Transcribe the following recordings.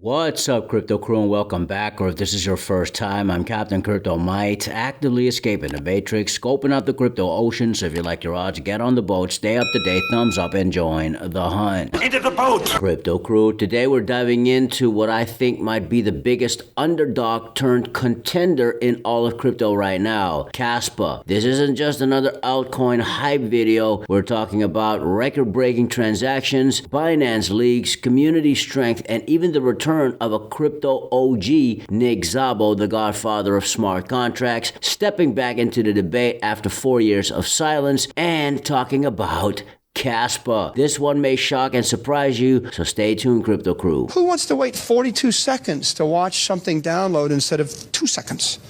What's up, Crypto Crew, and welcome back. Or if this is your first time, I'm Captain Crypto Mite, actively escaping the Matrix, scoping out the crypto ocean. So if you like your odds, get on the boat, stay up to date, thumbs up, and join the hunt. Into the boat! Crypto Crew, today we're diving into what I think might be the biggest underdog turned contender in all of crypto right now, Caspa. This isn't just another altcoin hype video. We're talking about record-breaking transactions, Binance leaks, community strength, and even the return of a crypto OG, Nick Szabo, the godfather of smart contracts, stepping back into the debate after 4 years of silence, and talking about Kaspa. This one may shock and surprise you, so stay tuned, Crypto Crew. Who wants to wait 42 seconds to watch something download instead of 2 seconds?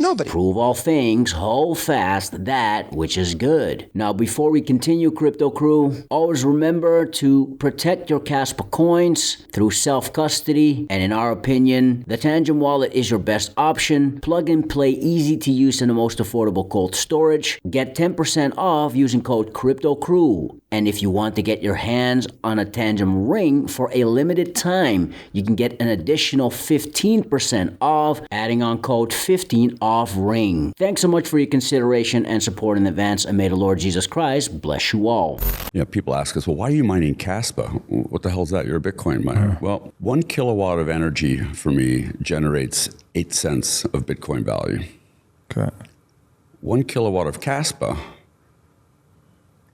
Nobody. Prove all things, hold fast that which is good. Now, before we continue, Crypto Crew, always remember to protect your Kaspa coins through self-custody. And in our opinion, the Tangent wallet is your best option. Plug and play, easy to use, and the most affordable cold storage. Get 10% off using code Crypto Crew. And if you want to get your hands on a Tangent ring for a limited time, you can get an additional 15% off, adding on code 15 off ring. Thanks so much for your consideration and support in advance, and may the Lord Jesus Christ bless you all. Yeah, people ask us, well, why are you mining Kaspa? What the hell is that? You're a Bitcoin miner. Well, 1 kilowatt of energy for me generates 8 cents of Bitcoin value. Okay. 1 kilowatt of Kaspa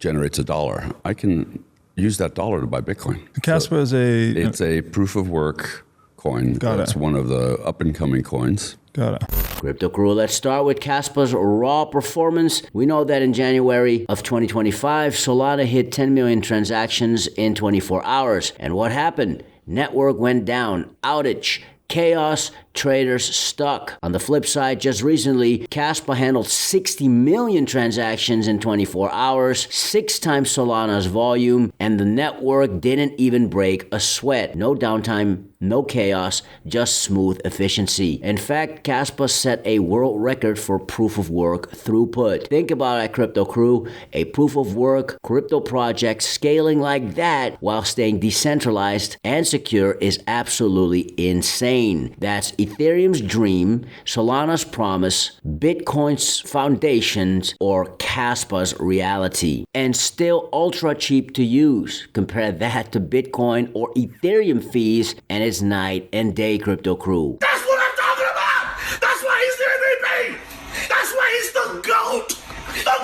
generates $1. I can use that dollar to buy Bitcoin. Kaspa is it's a proof of work coin. It's one of the up and coming coins. Got it. Crypto Crew, let's start with Kaspa's raw performance. We know that in January of 2025, Solana hit 10 million transactions in 24 hours. And what happened? Network went down, outage, chaos, traders stuck. On the flip side, just recently, Kaspa handled 60 million transactions in 24 hours, 6 times Solana's volume, and the network didn't even break a sweat. No downtime, no chaos, just smooth efficiency. In fact, Kaspa set a world record for proof of work throughput. Think about it, Crypto Crew. A proof of work crypto project scaling like that while staying decentralized and secure is absolutely insane. That's Ethereum's dream, Solana's promise, Bitcoin's foundations, or Kaspa's reality. And still ultra cheap to use. Compare that to Bitcoin or Ethereum fees, and it's night and day, Crypto Crew. That's what I'm talking about! That's why he's the MVP! That's why he's the GOAT! The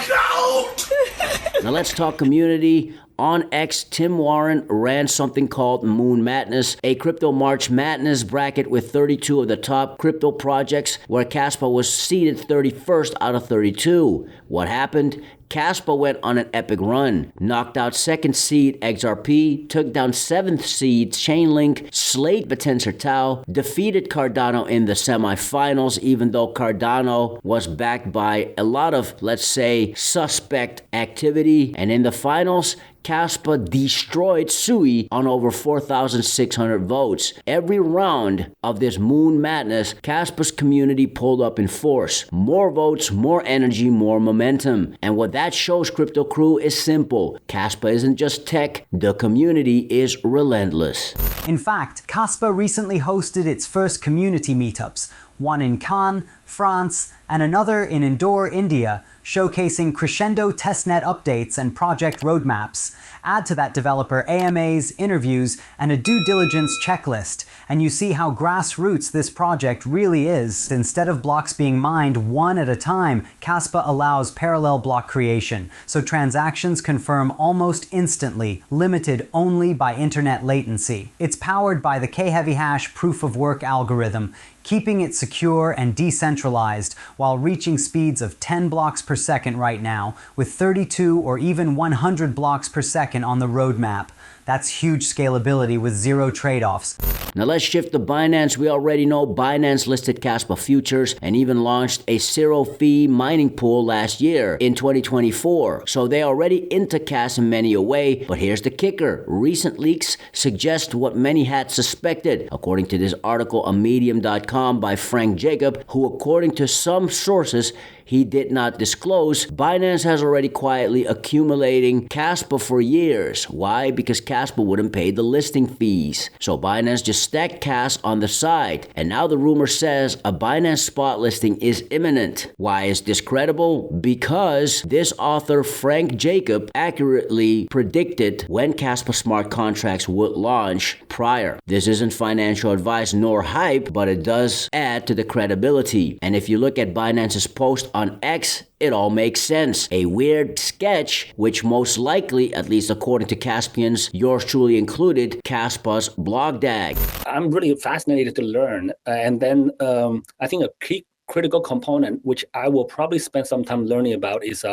GOAT! Now let's talk community. On X, Tim Warren ran something called Moon Madness, a crypto March Madness bracket with 32 of the top crypto projects, where Kaspa was seeded 31st out of 32. What happened? Kaspa went on an epic run, knocked out 2nd seed XRP, took down 7th seed Chainlink, slayed Tensor Tau, defeated Cardano in the semifinals, even though Cardano was backed by a lot of, let's say, suspect activity, and in the finals, Kaspa destroyed Sui on over 4,600 votes. Every round of this Moon Madness, Kaspa's community pulled up in force. More votes, more energy, more momentum. And what that shows, Crypto Crew, is simple. Kaspa isn't just tech, the community is relentless. In fact, Kaspa recently hosted its first community meetups, one in Cannes, France, and another in Indore, India, showcasing crescendo testnet updates and project roadmaps. Add to that developer AMAs, interviews, and a due diligence checklist, and you see how grassroots this project really is. Instead of blocks being mined one at a time, Kaspa allows parallel block creation, so transactions confirm almost instantly, limited only by internet latency. It's powered by the K-heavy hash proof of work algorithm, keeping it secure and decentralized while reaching speeds of 10 blocks per second right now, with 32 or even 100 blocks per second on the roadmap. That's huge scalability with zero trade-offs. Now let's shift to Binance. We already know Binance listed Kaspa futures and even launched a zero-fee mining pool last year in 2024. So they already into Kas in many a way, but here's the kicker. Recent leaks suggest what many had suspected. According to this article on medium.com by Frank Jacob, who according to some sources he did not disclose, Binance has already quietly accumulating Kaspa for years. Why? Because Caspa wouldn't pay the listing fees. So Binance just stacked Cas on the side, and now the rumor says a Binance spot listing is imminent. Why is this credible? Because this author Frank Jacob accurately predicted when Caspa smart contracts would launch prior. This isn't financial advice nor hype, but it does add to the credibility. And if you look at Binance's post on X, it all makes sense. A weird sketch, which most likely, at least according to Caspians, yours truly included, Caspa's blog dag. I'm really fascinated to learn. And then I think a key critical component, which I will probably spend some time learning about, is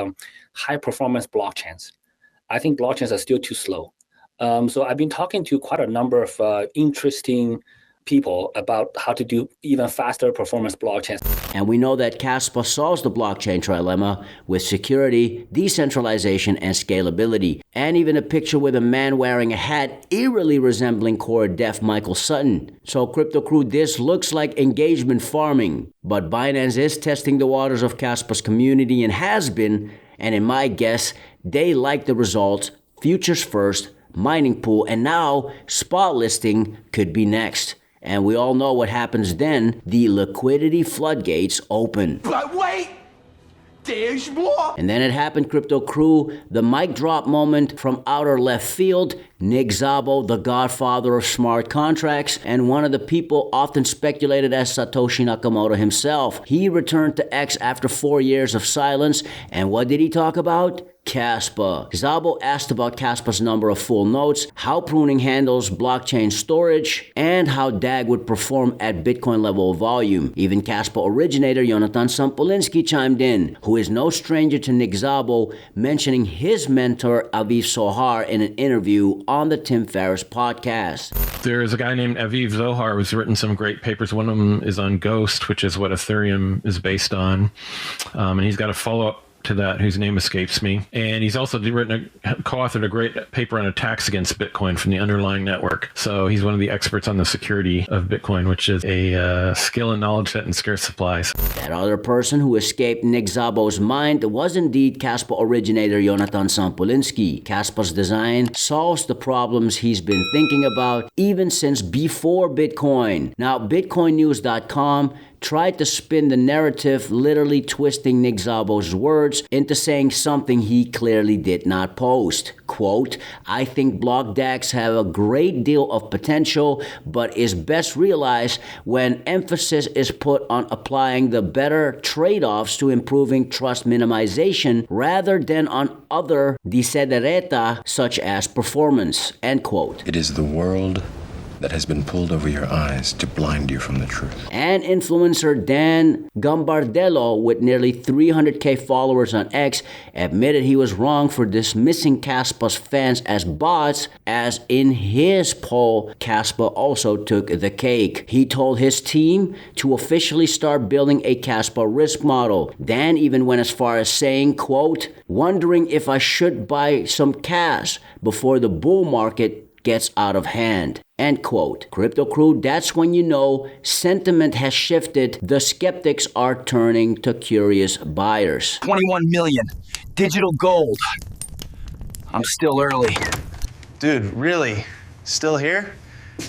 high performance blockchains. I think blockchains are still too slow. So I've been talking to quite a number of interesting people about how to do even faster performance blockchains. And we know that Kaspa solves the blockchain trilemma with security, decentralization, and scalability. And even a picture with a man wearing a hat eerily resembling core def Michael Sutton. So Crypto Crew, this looks like engagement farming. But Binance is testing the waters of Kaspa's community and has been, and in my guess, they like the results. Futures first, mining pool, and now spot listing could be next. And we all know what happens then. The liquidity floodgates open. But wait, there's more. And then it happened, Crypto Crew. The mic drop moment from outer left field. Nick Szabo, the godfather of smart contracts, and one of the people often speculated as Satoshi Nakamoto himself. He returned to X after 4 years of silence. And what did he talk about? Caspa. Zabo asked about Caspa's number of full nodes, how pruning handles blockchain storage, and how DAG would perform at Bitcoin level of volume. Even Caspa originator Jonathan Sampolinski chimed in, who is no stranger to Nick Szabo, mentioning his mentor Aviv Sohar in an interview on the Tim Ferriss podcast. There's a guy named Aviv Zohar who's written some great papers. One of them is on Ghost, which is what Ethereum is based on. And he's got a follow-up to that, whose name escapes me. And he's also co-authored a great paper on attacks against Bitcoin from the underlying network. So he's one of the experts on the security of Bitcoin, which is a skill and knowledge set in scarce supplies. That other person who escaped Nick Szabo's mind was indeed Caspa originator Jonathan Sampolinski. Caspa's design solves the problems he's been thinking about even since before Bitcoin. Now, BitcoinNews.com tried to spin the narrative, literally twisting Nick Szabo's words into saying something he clearly did not post. Quote, I think block DAGs have a great deal of potential, but is best realized when emphasis is put on applying the better trade-offs to improving trust minimization rather than on other desiderata such as performance. End quote. It is the world that has been pulled over your eyes to blind you from the truth. And influencer Dan Gambardello, with nearly 300k followers on X, admitted he was wrong for dismissing Caspa's fans as bots, as in his poll, Caspa also took the cake. He told his team to officially start building a Caspa risk model. Dan even went as far as saying, quote, wondering if I should buy some Cas before the bull market gets out of hand. End quote. Crypto Crew, that's when you know sentiment has shifted. The skeptics are turning to curious buyers. 21 million. Digital gold. I'm still early. Dude, really? Still here?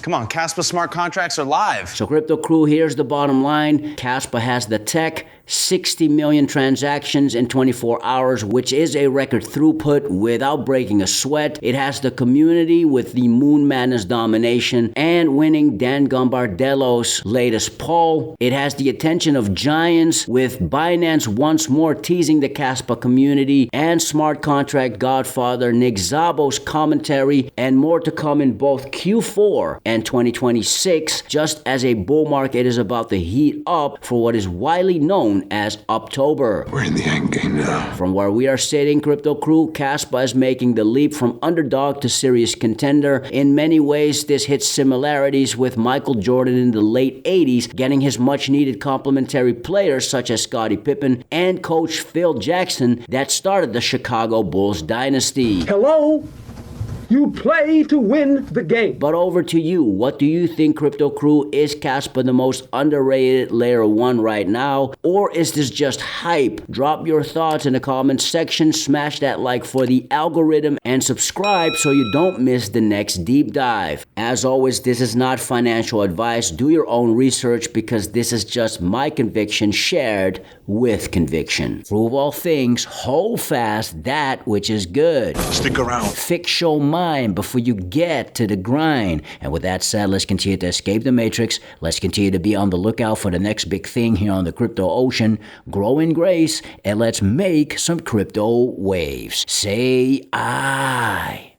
Come on, Caspa smart contracts are live. So Crypto Crew, here's the bottom line. Caspa has the tech, 60 million transactions in 24 hours, which is a record throughput without breaking a sweat. It has the community with the Moon Madness domination and winning Dan Gambardello's latest poll. It has the attention of giants, with Binance once more teasing the Caspa community, and smart contract godfather Nick Szabo's commentary, and more to come in both Q4 and 2026, just as a bull market is about to heat up for what is widely known as October. We're in the end game now. From where we are sitting, Crypto Crew, Kaspa is making the leap from underdog to serious contender. In many ways, this hits similarities with Michael Jordan in the late 80s, getting his much-needed complementary players such as Scottie Pippen and coach Phil Jackson that started the Chicago Bulls dynasty. Hello? You play to win the game. But over to you. What do you think, Crypto Crew? Is Caspa the most underrated layer 1 right now? Or is this just hype? Drop your thoughts in the comments section. Smash that like for the algorithm and subscribe so you don't miss the next deep dive. As always, this is not financial advice. Do your own research because this is just my conviction shared with conviction. Prove all things, hold fast that which is good. Stick around. Fix your mind before you get to the grind. And with that said, let's continue to escape the matrix. Let's continue to be on the lookout for the next big thing here on the crypto ocean. Grow in grace, and let's make some crypto waves. Say I.